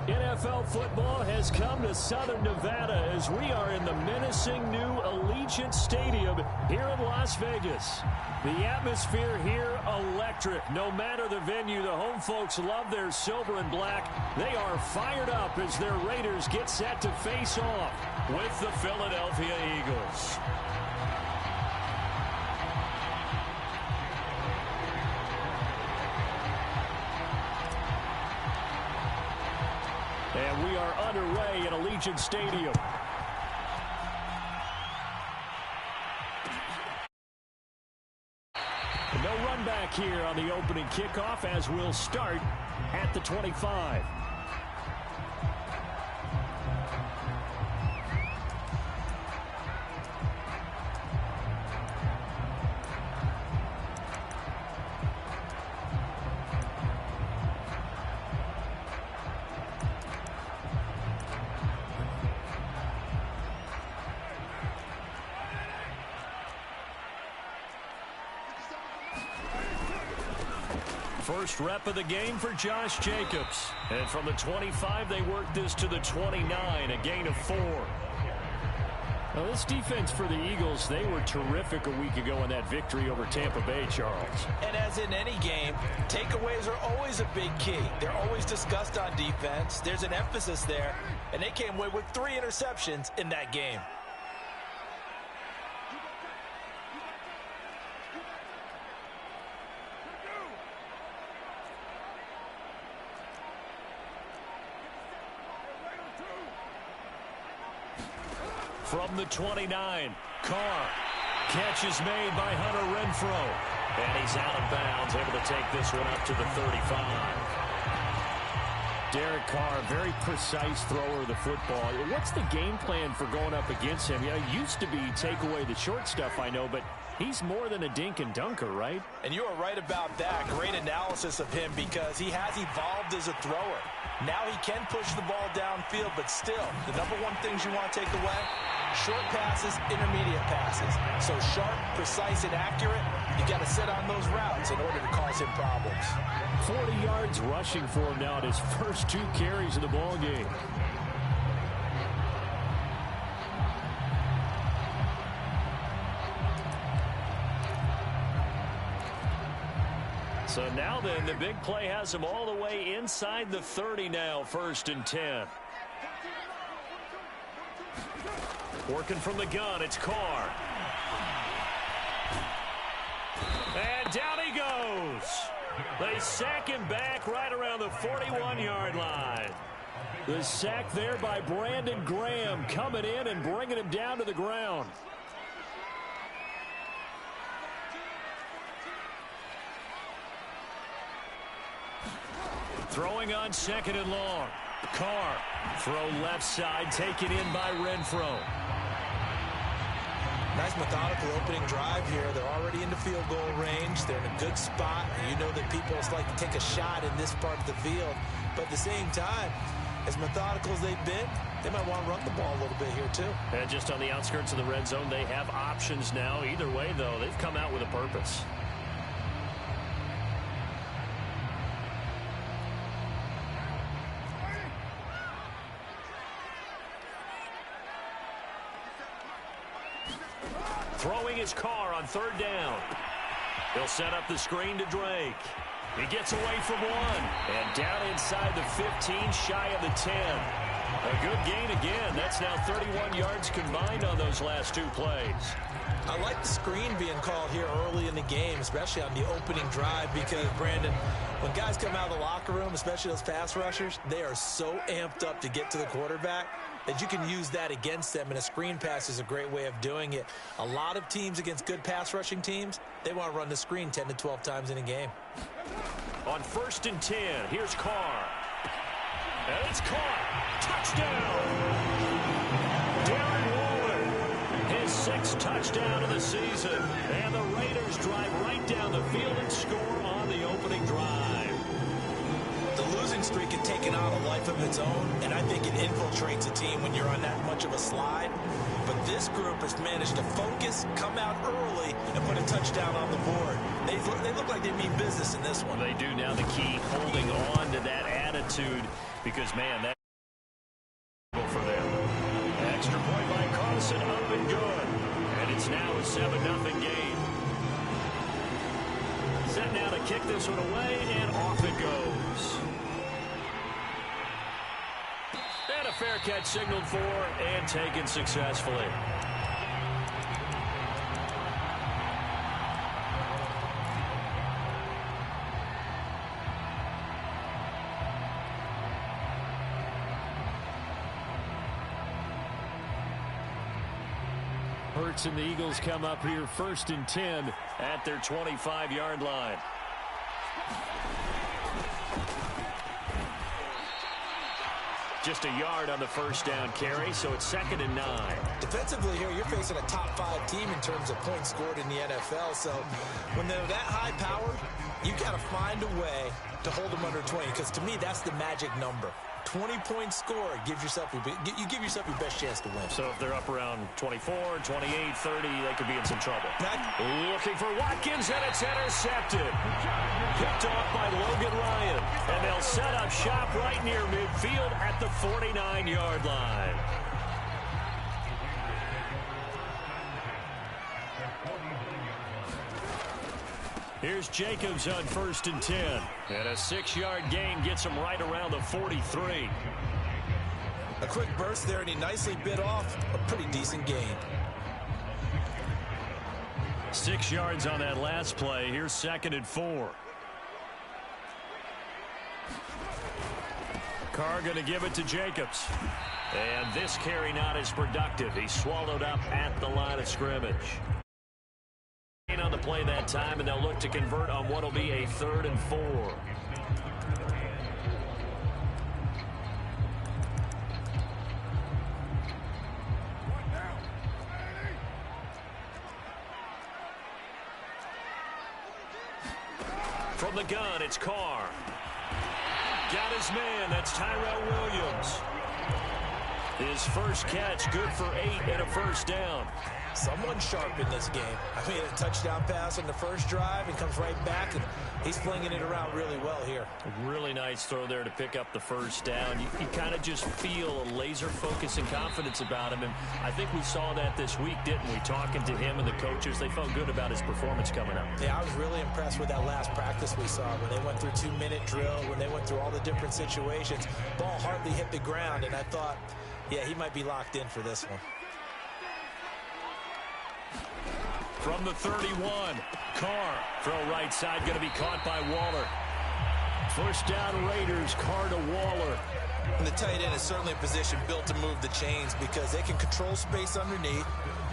NFL football has come to Southern Nevada as we are in the menacing new Allegiant Stadium here in Las Vegas. The atmosphere here electric. No matter the venue, the home folks love their silver and black. They are fired up as their Raiders get set to face off with the Philadelphia Eagles. And we are underway at Allegiant Stadium. No run back here on the opening kickoff as we'll start at the 25. First rep of the game for Josh Jacobs. And from the 25, they work this to the 29, a gain of 4. Now, this defense for the Eagles, they were terrific a week ago in that victory over Tampa Bay, Charles. And as in any game, takeaways are always a big key. They're always discussed on defense. There's an emphasis there, and they came away with 3 interceptions in that game. From the 29, Carr. Catch is made by Hunter Renfrow. And he's out of bounds, able to take this one up to the 35. Derek Carr, very precise thrower of the football. What's the game plan for going up against him? It used to be take away the short stuff, I know, but he's more than a dink and dunker, right? And you are right about that. Great analysis of him because he has evolved as a thrower. Now he can push the ball downfield, but still, the number one things you want to take away, short passes, intermediate passes. So sharp, precise, and accurate, you got to sit on those routes in order to cause him problems. 40 yards rushing for him now at his first 2 carries of the ball game. So now then, the big play has him all the way inside the 30 now, 1st and 10. Working from the gun, it's Carr. And down he goes. They sack him back right around the 41-yard line. The sack there by Brandon Graham coming in and bringing him down to the ground. Throwing on 2nd and long. Carr, throw left side, taken in by Renfrow. Nice methodical opening drive here. They're already into field goal range. They're in a good spot. You know that people like to take a shot in this part of the field. But at the same time, as methodical as they've been, they might want to run the ball a little bit here too. And just on the outskirts of the red zone, they have options now. Either way, though, they've come out with a purpose. Throwing his Carr on 3rd down. He'll set up the screen to Drake. He gets away from 1. And down inside the 15, shy of the 10. A good gain again. That's now 31 yards combined on those last 2 plays. I like the screen being called here early in the game, especially on the opening drive, because, Brandon, when guys come out of the locker room, especially those pass rushers, they are so amped up to get to the quarterback that you can use that against them, and a screen pass is a great way of doing it. A lot of teams against good pass rushing teams, they want to run the screen 10 to 12 times in a game. On 1st and 10, here's Carr. And it's caught. Touchdown! Darren Waller, his 6th touchdown of the season. And the Raiders drive right down the field and score on the opening drive. The losing streak had taken on a life of its own, and I think it infiltrates a team when you're on that much of a slide. But this group has managed to focus, come out early, and put a touchdown on the board. They look like they mean business in this one. They do now. The key, holding on to that attitude, because, man, that Wilson up and good. And it's now a 7-0 game. Set now to kick this one away, and off it goes. And a fair catch signaled for and taken successfully. Hurts and the Eagles come up here 1st and 10 at their 25-yard line. Just a yard on the first down carry, so it's 2nd and 9. Defensively here, you're facing a top-5 team in terms of points scored in the NFL. So when they're that high-powered, you got to find a way to hold them under 20, because to me, that's the magic number. 20 points scored, you give yourself your best chance to win. So if they're up around 24, 28, 30, they could be in some trouble. Looking for Watkins, and it's intercepted. Picked off by Logan Ryan. And they'll set up shop right near midfield at the 49-yard line. Here's Jacobs on 1st and 10. And a 6-yard gain gets him right around the 43. A quick burst there, and he nicely bit off a pretty decent gain. 6 yards on that last play. Here's 2nd and 4. Carr going to give it to Jacobs. And this carry not as productive. He's swallowed up at the line of scrimmage. On the play that time, and they'll look to convert on what will be a 3rd and 4. From the gun, it's Carr. Got his man. That's Tyrell Williams. His first catch, good for 8 and a first down. Someone sharp in this game. I mean, a touchdown pass on the first drive and comes right back, and he's flinging it around really well here. A really nice throw there to pick up the first down. You kind of just feel a laser focus and confidence about him, and I think we saw that this week, didn't we? Talking to him and the coaches, they felt good about his performance coming up. Yeah, I was really impressed with that last practice we saw when they went through 2-minute drill, when they went through all the different situations. Ball hardly hit the ground, and I thought, yeah, he might be locked in for this one. From the 31, Carr, throw right side, going to be caught by Waller. First down Raiders, Carr to Waller. And the tight end is certainly a position built to move the chains because they can control space underneath.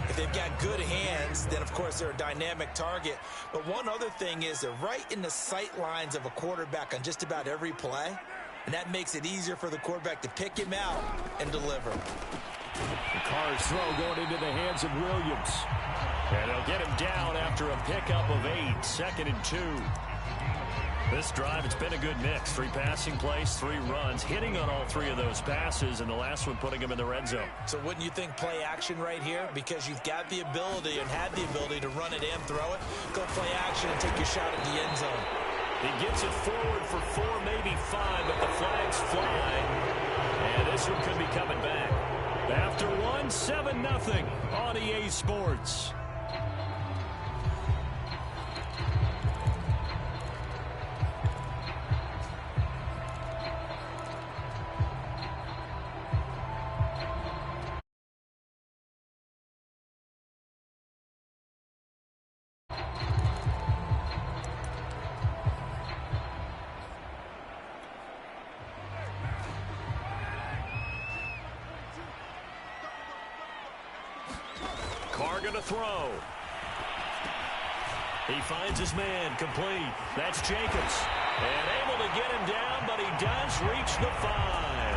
If they've got good hands, then, of course, they're a dynamic target. But one other thing is they're right in the sight lines of a quarterback on just about every play, and that makes it easier for the quarterback to pick him out and deliver. Carr's throw going into the hands of Williams. And they'll get him down after a pickup of 8, 2nd and 2. This drive, it's been a good mix. 3 passing plays, 3 runs, hitting on all 3 of those passes, and the last one putting him in the red zone. So wouldn't you think play action right here? Because you've got the ability and had the ability to run it and throw it. Go play action and take your shot at the end zone. He gets it forward for 4, maybe 5, but the flag's fly. And this one could be coming back. After 1, 7-0 on EA Sports. Carr going to throw. He finds his man, complete. That's Jacobs. And able to get him down, but he does reach the 5.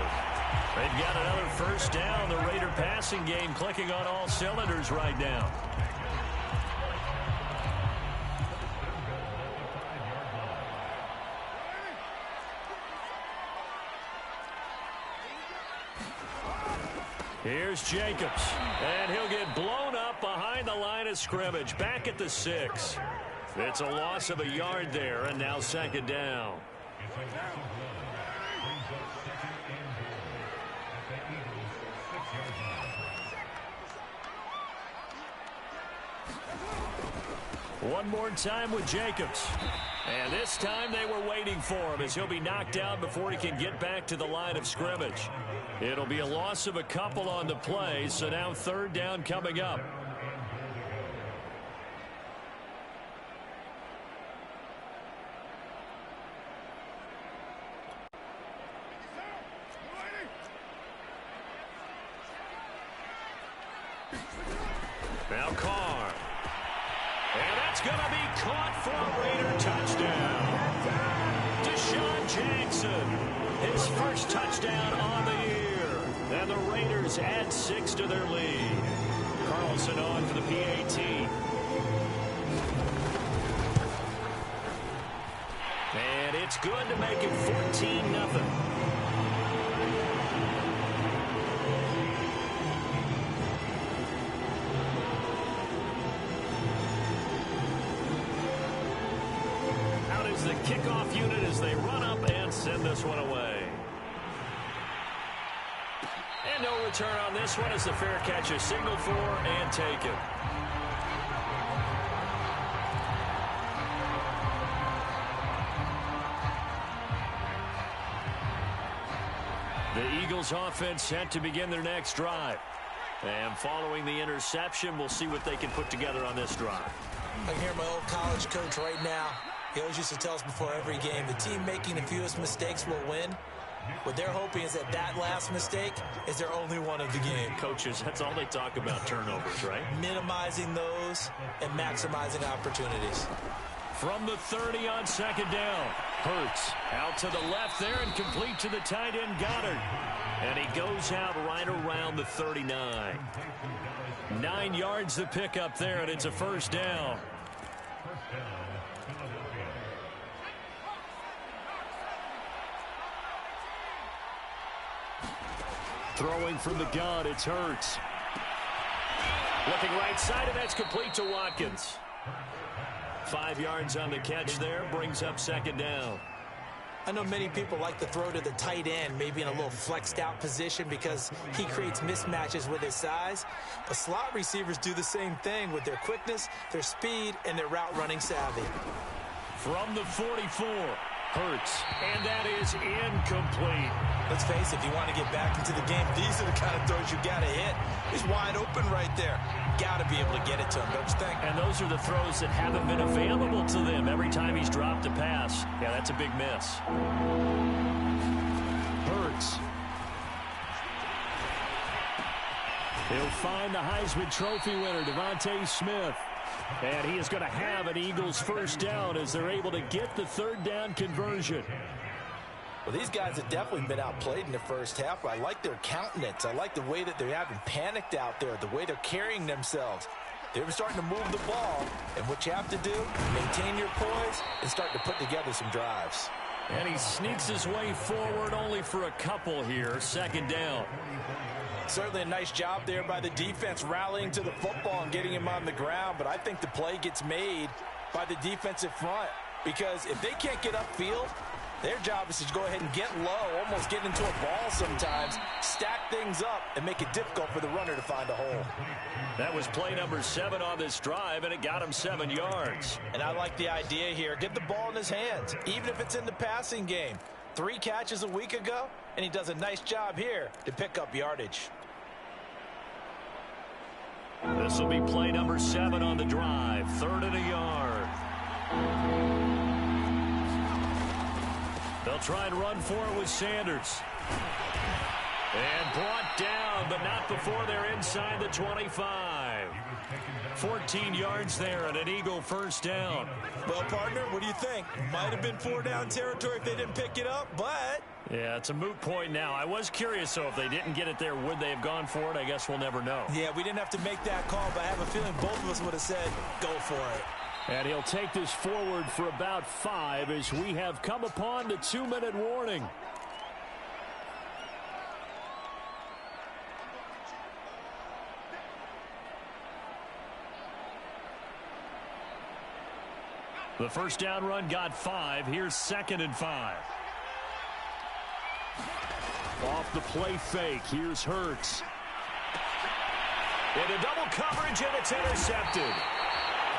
They've got another first down. The Raider passing game clicking on all cylinders right now. Here's Jacobs, and he'll get blown up behind the line of scrimmage, back at the 6. It's a loss of a yard there, and now 2nd down. One more time with Jacobs. And this time they were waiting for him as he'll be knocked down before he can get back to the line of scrimmage. It'll be a loss of a couple on the play, so now third down coming up. Now Carr. And that's going to be caught for a Raider touchdown. Deshaun Jackson, his first touchdown on the year. And the Raiders add 6 to their lead. Carlson on for the PAT. And it's good to make it 14-0. The kickoff unit as they run up and send this one away. And no return on this one as the fair catch is signaled for and taken. The Eagles offense set to begin their next drive. And following the interception, we'll see what they can put together on this drive. I can hear my old college coach right now. He always used to tell us before every game, the team making the fewest mistakes will win. What they're hoping is that last mistake is their only one of the game. Coaches, that's all they talk about, turnovers, right? Minimizing those and maximizing opportunities. From the 30 on second down. Hurts out to the left there and complete to the tight end Goddard. And he goes out right around the 39. 9 yards the pickup there, and it's a first down. Throwing from the gun, it's Hurts. Looking right side, and that's complete to Watkins. 5 yards on the catch there, brings up second down. I know many people like to throw to the tight end, maybe in a little flexed out position because he creates mismatches with his size. But slot receivers do the same thing with their quickness, their speed, and their route running savvy. From the 44, Hurts, and that is incomplete. Let's face it, if you want to get back into the game, these are the kind of throws you got to hit. He's wide open right there. Got to be able to get it to him, don't you think? And those are the throws that haven't been available to them every time he's dropped a pass. Yeah, that's a big miss. Hurts. He'll find the Heisman Trophy winner, Devontae Smith. And he is going to have an Eagles first down as they're able to get the third down conversion. Well, these guys have definitely been outplayed in the first half. I like their countenance. I like the way that they're having panicked out there, the way they're carrying themselves. They're starting to move the ball, and what you have to do, maintain your poise and start to put together some drives. And he sneaks his way forward only for a couple here, second down. Certainly a nice job there by the defense rallying to the football and getting him on the ground, but I think the play gets made by the defensive front because if they can't get upfield, their job is to go ahead and get low, almost get into a ball sometimes, stack things up, and make it difficult for the runner to find a hole. That was play number 7 on this drive, and it got him 7 yards. And I like the idea here. Get the ball in his hands, even if it's in the passing game. 3 catches a week ago, and he does a nice job here to pick up yardage. This will be play number 7 on the drive, 3rd and a yard. They'll try and run for it with Sanders. And brought down, but not before they're inside the 25. 14 yards there and an Eagle first down. Well, partner, what do you think? Might have been 4-down territory if they didn't pick it up, but... Yeah, it's a moot point now. I was curious, so if they didn't get it there, would they have gone for it? I guess we'll never know. Yeah, we didn't have to make that call, but I have a feeling both of us would have said, go for it. And he'll take this forward for about 5 as we have come upon the 2-minute warning. The first down run got 5. Here's 2nd and 5. Off the play fake. Here's Hurts. Into double coverage, and it's intercepted.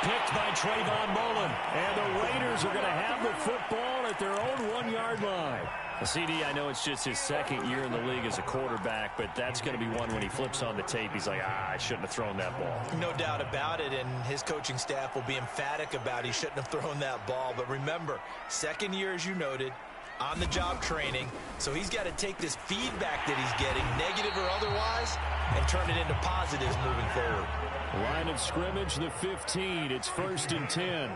picked by Trayvon Mullen. And the Raiders are going to have the football at their own 1-yard line. CD, I know it's just his second year in the league as a quarterback, but that's going to be one when he flips on the tape. He's like, I shouldn't have thrown that ball. No doubt about it, and his coaching staff will be emphatic about he shouldn't have thrown that ball. But remember, second year, as you noted, on-the-job training, so he's got to take this feedback that he's getting, negative or otherwise, and turn it into positives moving forward. Line of scrimmage, the 15. It's 1st and 10.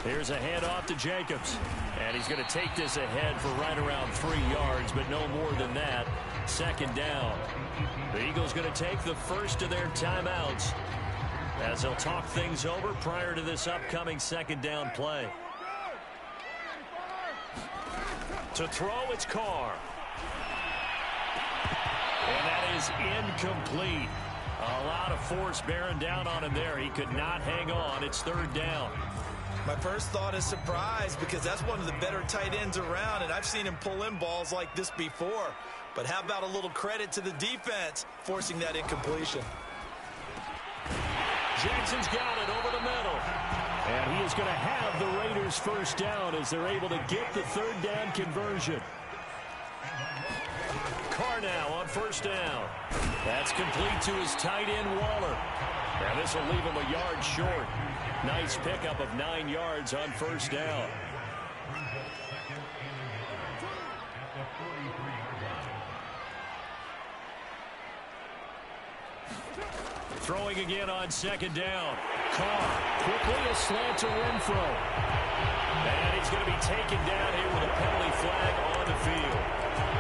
Here's a handoff to Jacobs. And he's going to take this ahead for right around 3 yards, but no more than that. 2nd down. The Eagles going to take the first of their timeouts as they'll talk things over prior to this upcoming 2nd down play. To throw, it's Carr. And that is incomplete. A lot of force bearing down on him there. He could not hang on. It's 3rd down. My first thought is surprise, because that's one of the better tight ends around, and I've seen him pull in balls like this before. But how about a little credit to the defense forcing that incompletion? Jackson's got it over the middle. And he is going to have the Raiders first down as they're able to get the 3rd down conversion. Carr now on 1st down. That's complete to his tight end, Waller. And this will leave him a yard short. Nice pickup of 9 yards on 1st down. Throwing again on 2nd down. Carr quickly a slant to Renfro. And he's going to be taken down here with a penalty flag on the field.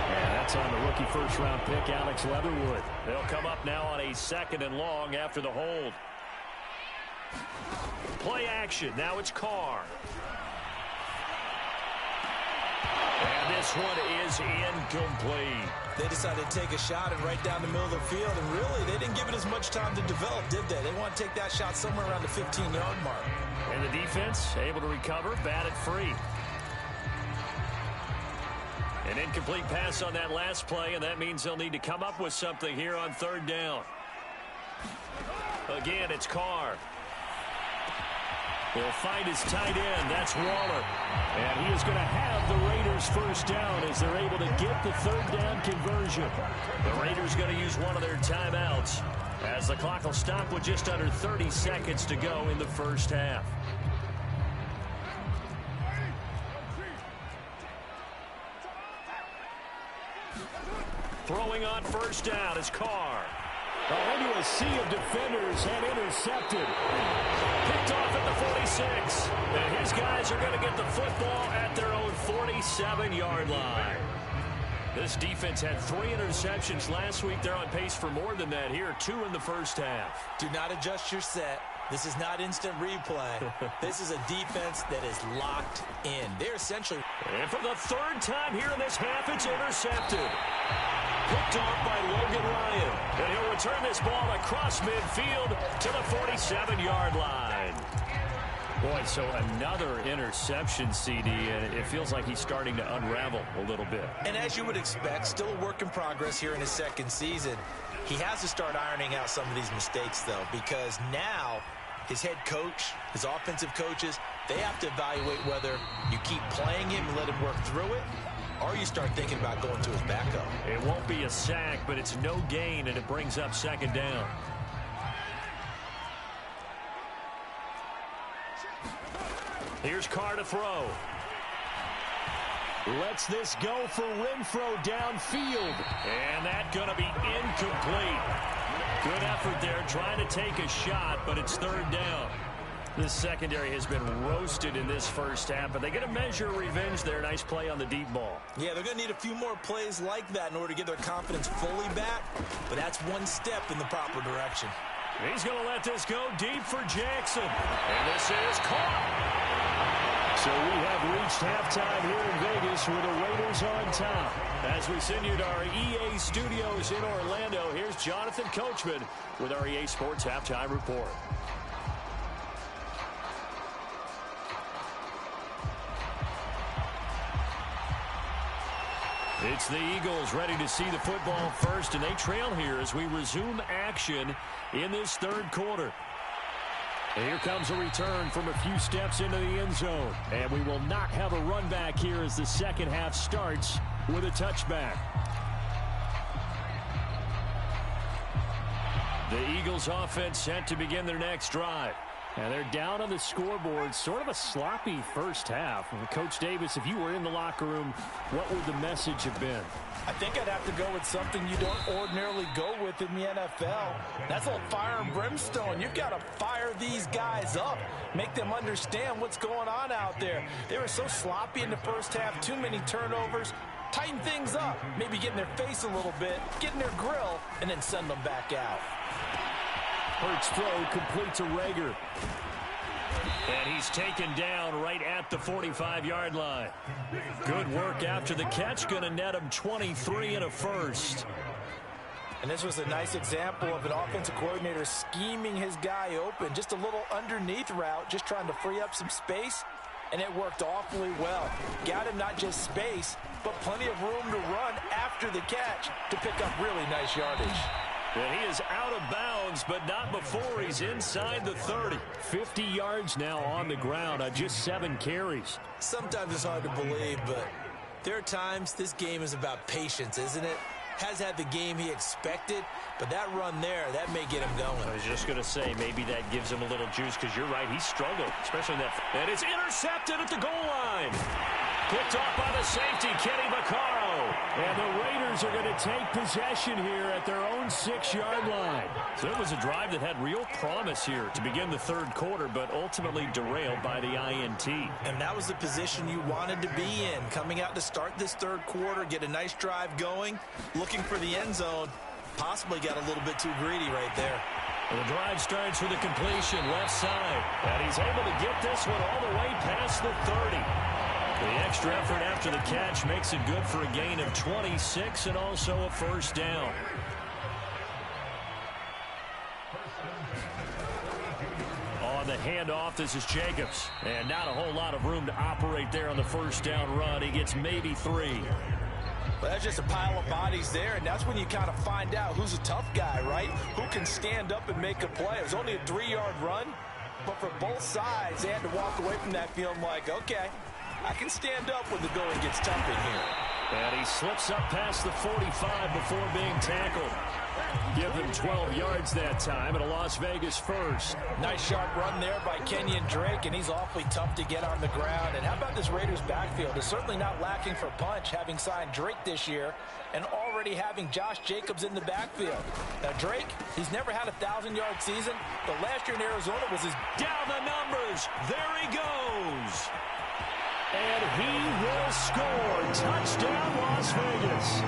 And that's on the rookie first-round pick, Alex Leatherwood. They'll come up now on a 2nd and long after the hold. Play action. Now it's Carr. And this one is incomplete. They decided to take a shot and right down the middle of the field, and really, they didn't give it as much time to develop, did they? They want to take that shot somewhere around the 15-yard mark. And the defense able to recover, batted free. An incomplete pass on that last play, and that means they'll need to come up with something here on 3rd down. Again, it's Carr. He'll find his tight end. That's Waller. And he is going to have the Raiders first down as they're able to get the 3rd down conversion. The Raiders going to use one of their timeouts as the clock will stop with just under 30 seconds to go in the first half. Throwing on 1st down is Carr. Into a sea of defenders and intercepted. Picked off at the 46. And his guys are going to get the football at their own 47-yard line. This defense had 3 interceptions last week. They're on pace for more than that here. 2 in the first half. Do not adjust your set. This is not instant replay. This is a defense that is locked in. They're essentially... And for the 3rd time here in this half, it's intercepted. Picked off by Logan Ryan. And he'll return this ball across midfield to the 47-yard line. Boy, so another interception, CD, and it feels like he's starting to unravel a little bit. And as you would expect, still a work in progress here in his 2nd season. He has to start ironing out some of these mistakes, though, because now his head coach, his offensive coaches, they have to evaluate whether you keep playing him and let him work through it, or you start thinking about going to his backup. It won't be a sack, but it's no gain, and it brings up 2nd down. Here's Carr to throw. Lets this go for Renfro downfield. And that's going to be incomplete. Good effort there, trying to take a shot, but it's 3rd down. This secondary has been roasted in this first half, but they're going to measure revenge there. Nice play on the deep ball. Yeah, they're going to need a few more plays like that in order to get their confidence fully back, but that's one step in the proper direction. He's going to let this go deep for Jackson. And this is caught. So we have reached halftime here in Vegas with the Raiders on top. As we send you to our EA studios in Orlando, here's Jonathan Coachman with our EA Sports Halftime Report. It's the Eagles ready to see the football first, and they trail here as we resume action in this 3rd quarter. Here comes a return from a few steps into the end zone. And we will not have a run back here as the second half starts with a touchback. The Eagles offense set to begin their next drive. And they're down on the scoreboard. Sort of a sloppy first half. Coach Davis, if you were in the locker room, what would the message have been? I think I'd have to go with something you don't ordinarily go with in the NFL. That's a little fire and brimstone. You've got to fire these guys up. Make them understand what's going on out there. They were so sloppy in the first half. Too many turnovers. Tighten things up. Maybe get in their face a little bit. Get in their grill. And then send them back out. Hurts throw completes to Rager. And he's taken down right at the 45-yard line. Good work after the catch. Going to net him 23 and a first. And this was a nice example of an offensive coordinator scheming his guy open. Just a little underneath route, just trying to free up some space. And it worked awfully well. Got him not just space, but plenty of room to run after the catch to pick up really nice yardage. And he is out of bounds, but not before he's inside the 30. 50 yards now on the ground on just 7 carries. Sometimes it's hard to believe, but there are times this game is about patience, isn't it? Has had the game he expected, but that run there, that may get him going. I was just going to say, maybe that gives him a little juice, because you're right, he struggled, especially in that. And it's intercepted at the goal line. Picked off by the safety, Kenny Vaccaro. And the Raiders are going to take possession here at their own 6-yard line. So it was a drive that had real promise here to begin the third quarter, but ultimately derailed by the INT. And that was the position you wanted to be in. Coming out to start this third quarter, get a nice drive going, looking for the end zone. Possibly got a little bit too greedy right there. And the drive starts with a completion left side. And he's able to get this one all the way past the 30. The extra effort after the catch makes it good for a gain of 26 and also a first down. On the handoff, this is Jacobs. And not a whole lot of room to operate there on the first down run. He gets maybe 3. Well, that's just a pile of bodies there, and that's when you kind of find out who's a tough guy, right? Who can stand up and make a play. It was only a 3-yard run, but for both sides, they had to walk away from that feeling like, okay, I can stand up when the going gets tough in here. And he slips up past the 45 before being tackled. Give him 12 yards that time and a Las Vegas first. Nice sharp run there by Kenyon Drake, and he's awfully tough to get on the ground. And how about this Raiders backfield? It's certainly not lacking for punch, having signed Drake this year and already having Josh Jacobs in the backfield. Now, Drake, he's never had a 1,000-yard season, but last year in Arizona was his... Down the numbers. There he goes. And he will score. Touchdown, Las Vegas.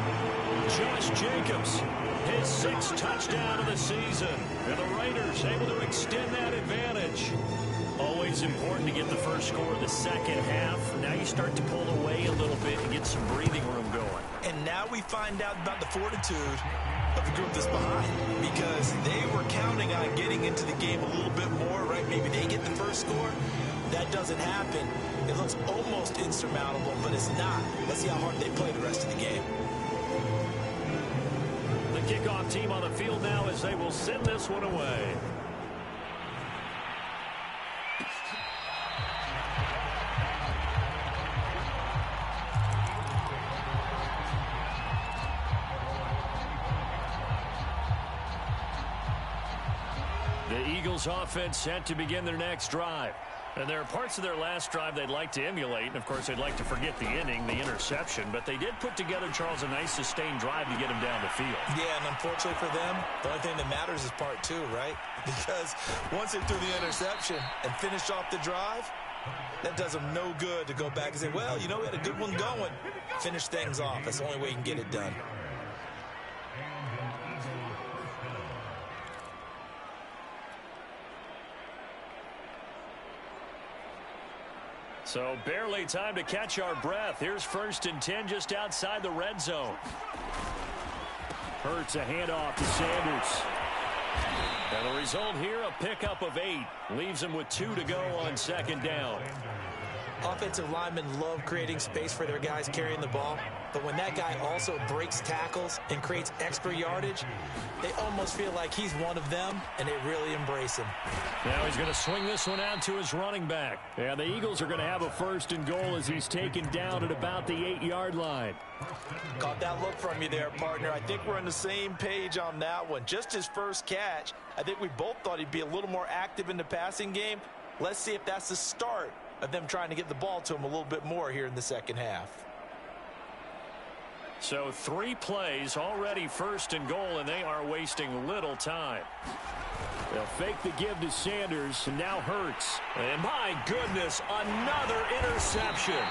Josh Jacobs, his 6th touchdown of the season. And the Raiders able to extend that advantage. Always important to get the first score of the second half. Now you start to pull away a little bit and get some breathing room going. And now we find out about the fortitude of the group that's behind, because they were counting on getting into the game a little bit more, right? Maybe they get the first score. That doesn't happen. It looks almost insurmountable, but it's not. Let's see how hard they play the rest of the game. The kickoff team on the field now as they will send this one away. The Eagles offense set to begin their next drive. And there are parts of their last drive they'd like to emulate. And, of course, they'd like to forget the inning, the interception. But they did put together, Charles, a nice sustained drive to get him down the field. Yeah, and unfortunately for them, the only thing that matters is part 2, right? Because once they threw the interception and finished off the drive, that does them no good to go back and say, well, you know, we had a good one going. Finish things off. That's the only way you can get it done. So barely time to catch our breath. Here's 1st and 10 just outside the red zone. Hurts a handoff to Sanders. And the result here, a pickup of 8. Leaves him with 2 to go on 2nd down. Offensive linemen love creating space for their guys carrying the ball, but when that guy also breaks tackles and creates extra yardage, they almost feel like he's one of them, and they really embrace him. Now he's going to swing this one out to his running back. And the Eagles are going to have a 1st and goal as he's taken down at about the 8-yard line. Caught that look from you there, partner. I think we're on the same page on that one. Just his first catch, I think we both thought he'd be a little more active in the passing game. Let's see if that's the start of them trying to get the ball to him a little bit more here in the second half. So 3 plays, already 1st and goal, and they are wasting little time. They'll fake the give to Sanders, and now Hurts. And my goodness, another interception.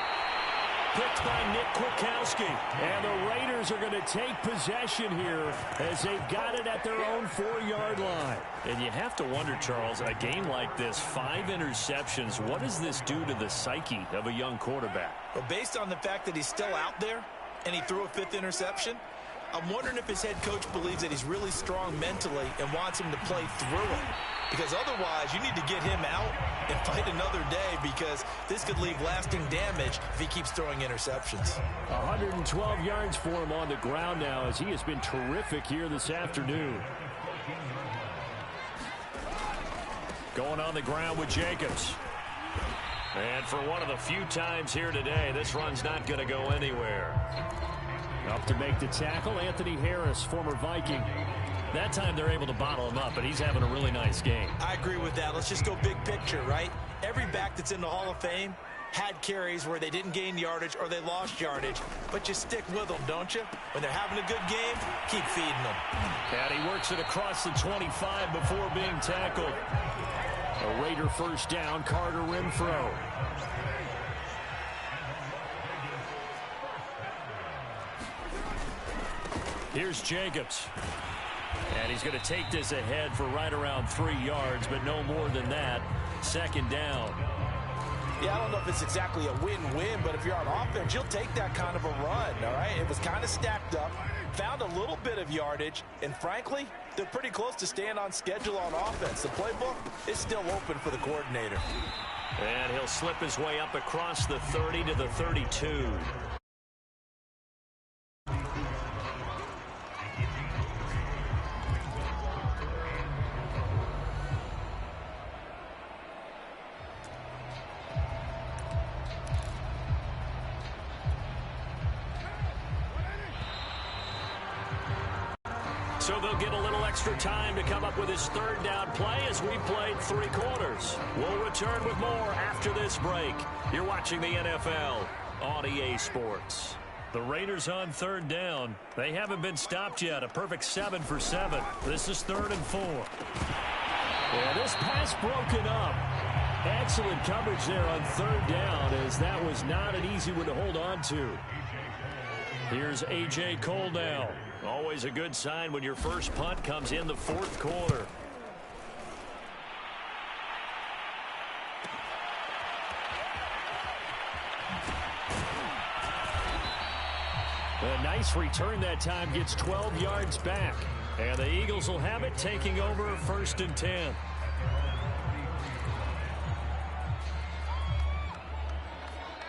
Picked by Nick Kwiatkowski. And the Raiders are going to take possession here as they've got it at their own 4-yard line. And you have to wonder, Charles, a game like this, 5 interceptions, what does this do to the psyche of a young quarterback? Well, based on the fact that he's still out there and he threw a 5th interception, I'm wondering if his head coach believes that he's really strong mentally and wants him to play through it. Because otherwise, you need to get him out and fight another day, because this could leave lasting damage if he keeps throwing interceptions. 112 yards for him on the ground now, as he has been terrific here this afternoon. Going on the ground with Jacobs. And for one of the few times here today, this run's not going to go anywhere. Up to make the tackle, Anthony Harris, former Viking. That time they're able to bottle him up, but he's having a really nice game. I agree with that. Let's just go big picture, right? Every back that's in the Hall of Fame had carries where they didn't gain yardage or they lost yardage, but you stick with them, don't you? When they're having a good game, keep feeding them. And he works it across the 25 before being tackled. A Raider 1st down, Carter Renfro. Here's Jacobs. And he's going to take this ahead for right around 3 yards, but no more than that. 2nd down. Yeah, I don't know if it's exactly a win-win, but if you're on offense, you'll take that kind of a run, all right? It was kind of stacked up, found a little bit of yardage, and frankly, they're pretty close to staying on schedule on offense. The playbook is still open for the coordinator. And he'll slip his way up across the 30 to the 32. So they'll get a little extra time to come up with his 3rd down play as we played 3 quarters. We'll return with more after this break. You're watching the NFL on EA Sports. The Raiders on 3rd down. They haven't been stopped yet. A perfect 7 for 7. This is 3rd and 4. Yeah, this pass broken up. Excellent coverage there on 3rd down, as that was not an easy one to hold on to. Here's A.J. Cole now. Always a good sign when your first punt comes in the 4th quarter. A nice return that time, gets 12 yards back. And the Eagles will have it, taking over 1st and 10.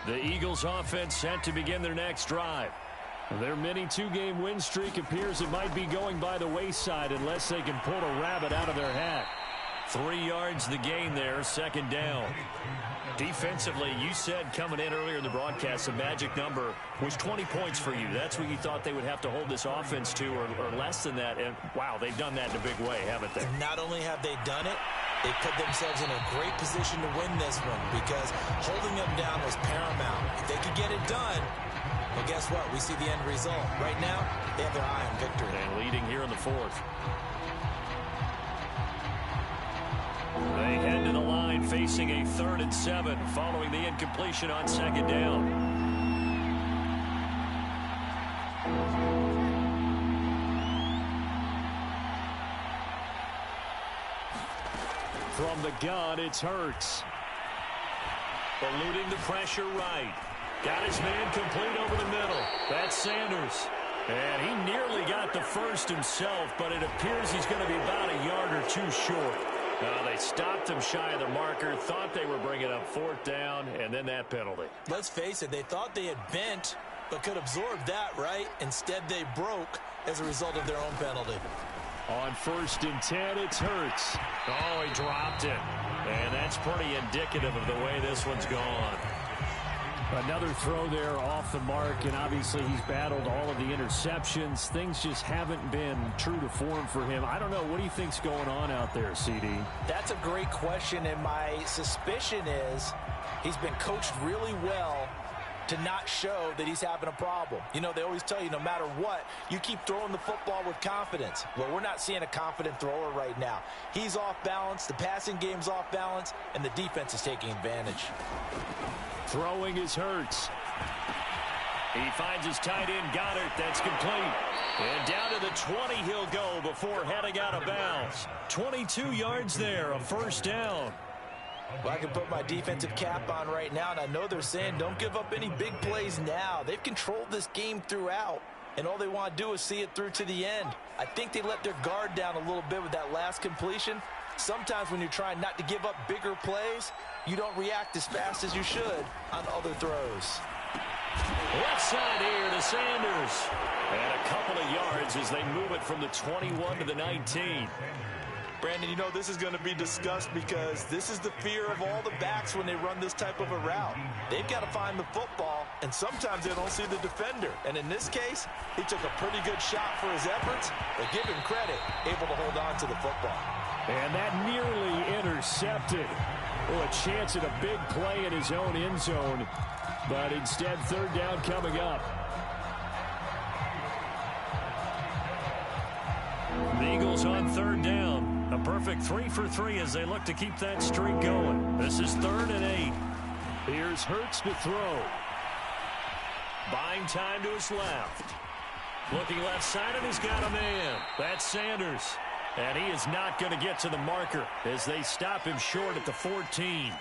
The Eagles offense set to begin their next drive. Their mini 2-game win streak appears it might be going by the wayside unless they can pull a rabbit out of their hat. 3 yards the gain there, 2nd down. Defensively, you said coming in earlier in the broadcast, the magic number was 20 points for you. That's what you thought they would have to hold this offense to, or less than that. And, wow, they've done that in a big way, haven't they? Not only have they done it, they put themselves in a great position to win this one, because holding them down was paramount. If they could get it done, well, guess what? We see the end result. Right now, they have their eye on victory. And leading here in the 4th. They head to the line facing a 3rd and 7 following the incompletion on 2nd down. From the gun, it's Hurts. Eluding the pressure right. Got his man complete over the middle. That's Sanders. And he nearly got the first himself, but it appears he's going to be about a yard or 2 short. They stopped him shy of the marker, thought they were bringing up 4th down, and then that penalty. Let's face it, they thought they had bent, but could absorb that, right? Instead, they broke as a result of their own penalty. On 1st and 10, it's Hurts. Oh, he dropped it. And that's pretty indicative of the way this one's gone. Another throw there off the mark, and obviously he's battled all of the interceptions. Things just haven't been true to form for him. I don't know. What do you think's going on out there, CD? That's a great question, and my suspicion is he's been coached really well to not show that he's having a problem. You know, they always tell you no matter what, you keep throwing the football with confidence. Well, we're not seeing a confident thrower right now. He's off balance, the passing game's off balance, and the defense is taking advantage. Throwing is Hurts. He finds his tight end, Goddard. That's complete. And down to the 20 he'll go before heading out of bounds. 22 yards there, a 1st down. Well, I can put my defensive cap on right now, and I know they're saying don't give up any big plays now. They've controlled this game throughout, and all they want to do is see it through to the end. I think they let their guard down a little bit with that last completion. Sometimes when you're trying not to give up bigger plays, you don't react as fast as you should on other throws. Left side here to Sanders. And a couple of yards as they move it from the 21 to the 19. Brandon, you know this is going to be discussed because this is the fear of all the backs when they run this type of a route. They've got to find the football, and sometimes they don't see the defender. And in this case, he took a pretty good shot for his efforts, but give him credit, able to hold on to the football. And that nearly intercepted. Oh, a chance at a big play in his own end zone, but instead 3rd down coming up. The Eagles on 3rd down. A perfect 3 for 3 as they look to keep that streak going. This is 3rd and 8. Here's Hurts to throw. Buying time to his left. Looking left side, and he's got a man. That's Sanders. And he is not going to get to the marker as they stop him short at the 14.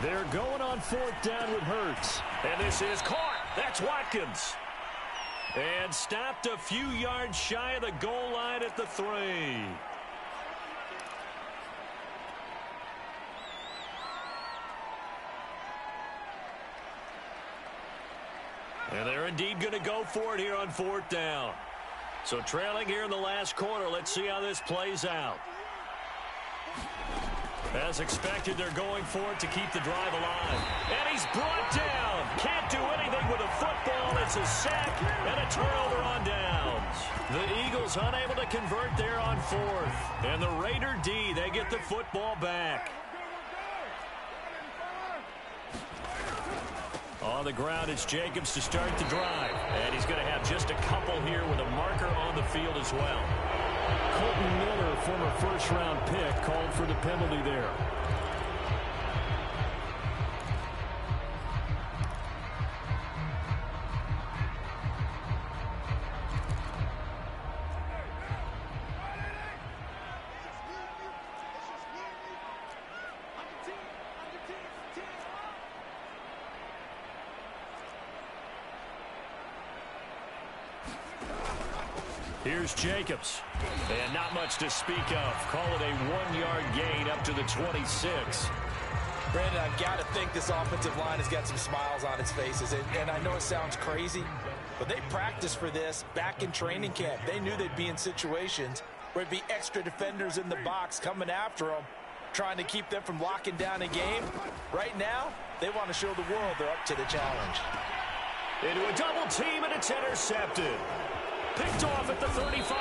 They're going on 4th down with Hurts. And this is caught. That's Watkins. And stopped a few yards shy of the goal line at the 3. And they're indeed going to go for it here on 4th down. So trailing here in the last quarter. Let's see how this plays out. As expected, they're going for it to keep the drive alive. And he's brought down. Can't do anything with a football. It's a sack and a turnover on downs. The Eagles unable to convert there on 4th. And the Raider D, they get the football back. On the ground, it's Jacobs to start the drive. And he's going to have just a couple here with a marker on the field as well. Colton Miller, former first-round pick, called for the penalty there. Here's Jacobs. And not much to speak of. Call it a 1-yard gain up to the 26. Brandon, I've got to think this offensive line has got some smiles on its faces. And I know it sounds crazy, but they practiced for this back in training camp. They knew they'd be in situations where it'd be extra defenders in the box coming after them, trying to keep them from locking down a game. Right now, they want to show the world they're up to the challenge. Into a double team, and it's intercepted. Picked off at the 35.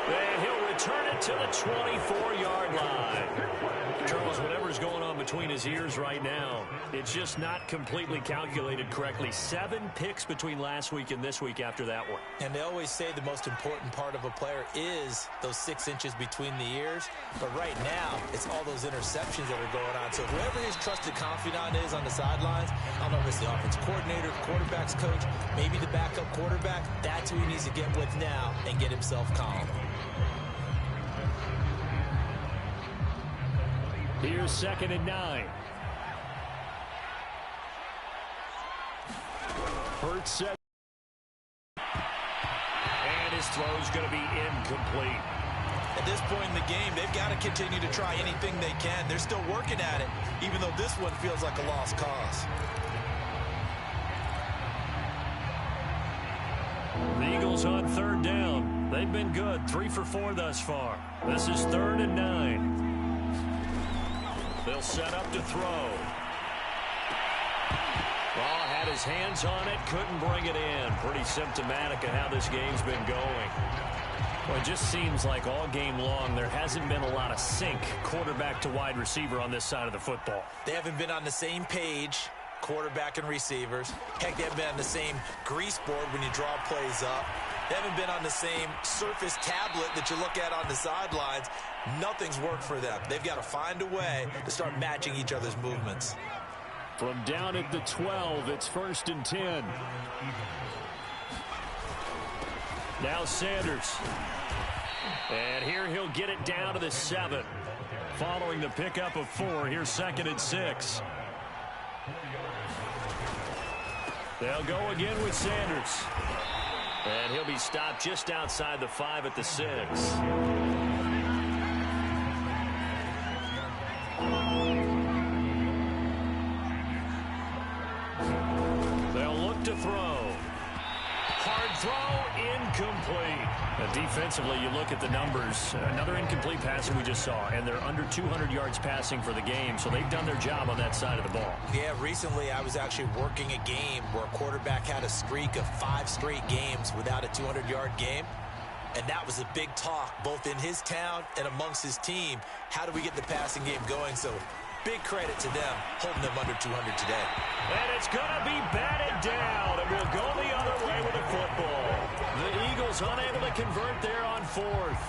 And he'll return it to the 24-yard line. Charles, whatever's going on between his ears right now, it's just not completely calculated correctly. 7 picks between last week and this week after that one. And they always say the most important part of a player is those 6 inches between the ears. But right now, it's all those interceptions that are going on. So whoever his trusted confidant is on the sidelines, I don't know if it's the offensive coordinator, quarterback's coach, maybe the backup quarterback, that's who he needs to get with now and get himself calm. Here's 2nd and 9. Hurts set. And his throw's going to be incomplete. At this point in the game, they've got to continue to try anything they can. They're still working at it, even though this one feels like a lost cause. The Eagles on 3rd down. They've been good, 3 for 4 thus far. This is 3rd and 9. They'll set up to throw. Ball had his hands on it, couldn't bring it in. Pretty symptomatic of how this game's been going. Well, it just seems like all game long there hasn't been a lot of sync quarterback to wide receiver on this side of the football. They haven't been on the same page, quarterback and receivers. Heck, they haven't been on the same grease board when you draw plays up. They haven't been on the same surface tablet that you look at on the sidelines. Nothing's worked for them. They've got to find a way to start matching each other's movements. From down at the 12, it's 1st and 10. Now Sanders. And here he'll get it down to the 7. Following the pickup of 4, here's 2nd and 6. They'll go again with Sanders. And he'll be stopped just outside the 5 at the 6. They'll look to throw. Hard throw, incomplete. Now defensively, you look at the numbers. Another incomplete passer we just saw, and they're under 200 yards passing for the game, so they've done their job on that side of the ball. Yeah, recently I was actually working a game where a quarterback had a streak of 5 straight games without a 200-yard game, and that was a big talk both in his town and amongst his team. How do we get the passing game going? So big credit to them holding them under 200 today. And it's going to be batted down, and we'll go the other way with the football. The Eagles unable to convert there on 4th.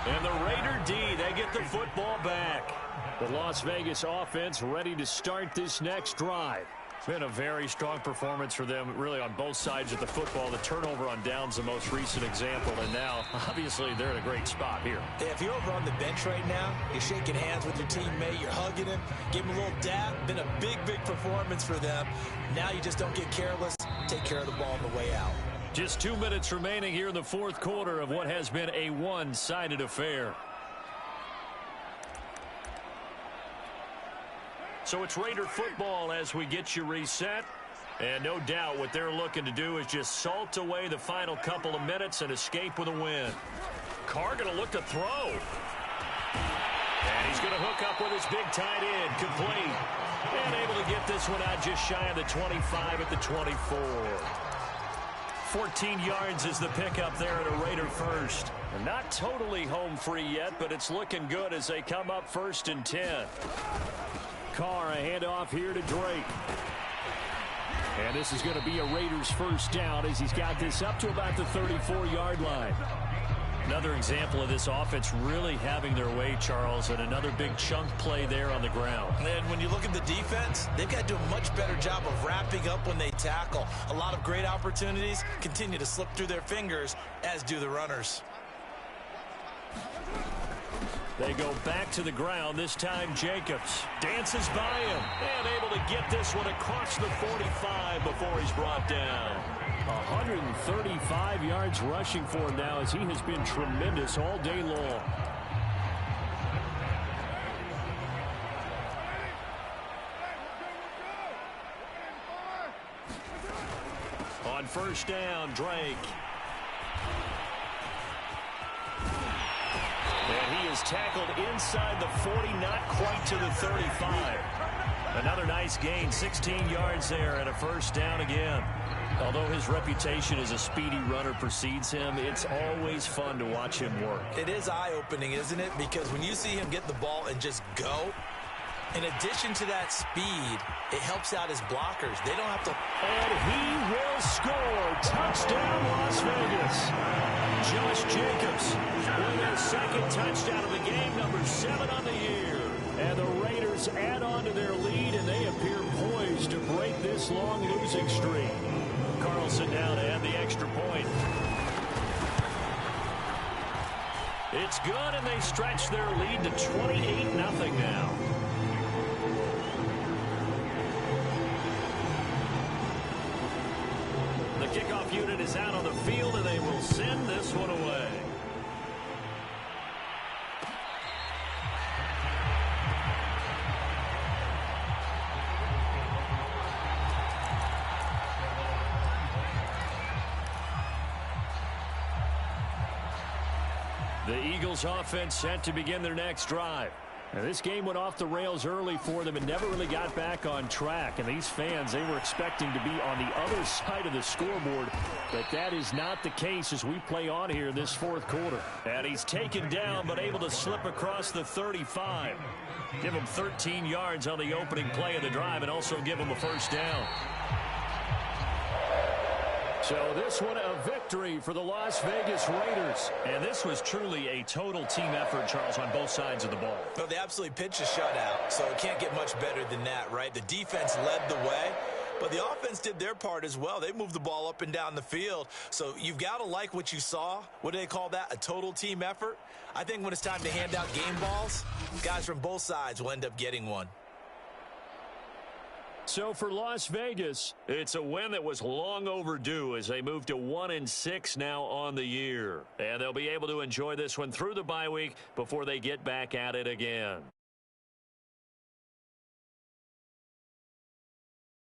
And the Raider D, they get the football back. The Las Vegas offense ready to start this next drive. It's been a very strong performance for them, really, on both sides of the football. The turnover on downs, the most recent example, and now, obviously, they're in a great spot here. Yeah, if you're over on the bench right now, you're shaking hands with your teammate, you're hugging him, give him a little dab. Been a big, big performance for them. Now you just don't get careless. Take care of the ball on the way out. Just 2 minutes remaining here in the 4th quarter of what has been a one-sided affair. So it's Raider football as we get you reset. And no doubt what they're looking to do is just salt away the final couple of minutes and escape with a win. Carr going to look to throw. And he's going to hook up with his big tight end, complete. And able to get this one out just shy of the 25 at the 24. 14 yards is the pickup there at a Raider first. They're not totally home free yet, but it's looking good as they come up 1st and 10. Carr, a handoff here to Drake. And this is going to be a Raiders first down as he's got this up to about the 34-yard line. Another example of this offense really having their way, Charles, and another big chunk play there on the ground. And when you look at the defense, they've got to do a much better job of wrapping up when they tackle. A lot of great opportunities continue to slip through their fingers, as do the runners. They go back to the ground. This time Jacobs dances by him and able to get this one across the 45 before he's brought down. 135 yards rushing for him now as he has been tremendous all day long. On 1st down, Drake. And he is tackled inside the 40, not quite to the 35. Another nice gain, 16 yards there and a 1st down again. Although his reputation as a speedy runner precedes him, it's always fun to watch him work. It is eye-opening, isn't it? Because when you see him get the ball and just go, in addition to that speed, it helps out his blockers. They don't have to... And he will score. Touchdown, Las Vegas. Josh Jacobs with their 2nd touchdown of the game, number 7 on the year. And the Raiders add on to their lead, and they appear poised to break this long losing streak. Carlson now to add the extra point. It's good, and they stretch their lead to 28-0 now. is out on the field, and they will send this one away. The Eagles offense set to begin their next drive. Now, this game went off the rails early for them and never really got back on track. And these fans, they were expecting to be on the other side of the scoreboard. But that is not the case as we play on here in this fourth quarter. And he's taken down but able to slip across the 35. Give him 13 yards on the opening play of the drive and also give him a first down. So this one a victory for the Las Vegas Raiders. And this was truly a total team effort, Charles, on both sides of the ball. Well, they absolutely pitched a shutout, so it can't get much better than that, right? The defense led the way, but the offense did their part as well. They moved the ball up and down the field. So you've got to like what you saw. What do they call that? A total team effort? I think when it's time to hand out game balls, guys from both sides will end up getting one. So for Las Vegas, it's a win that was long overdue as they move to 1-6 now on the year. And they'll be able to enjoy this one through the bye week before they get back at it again.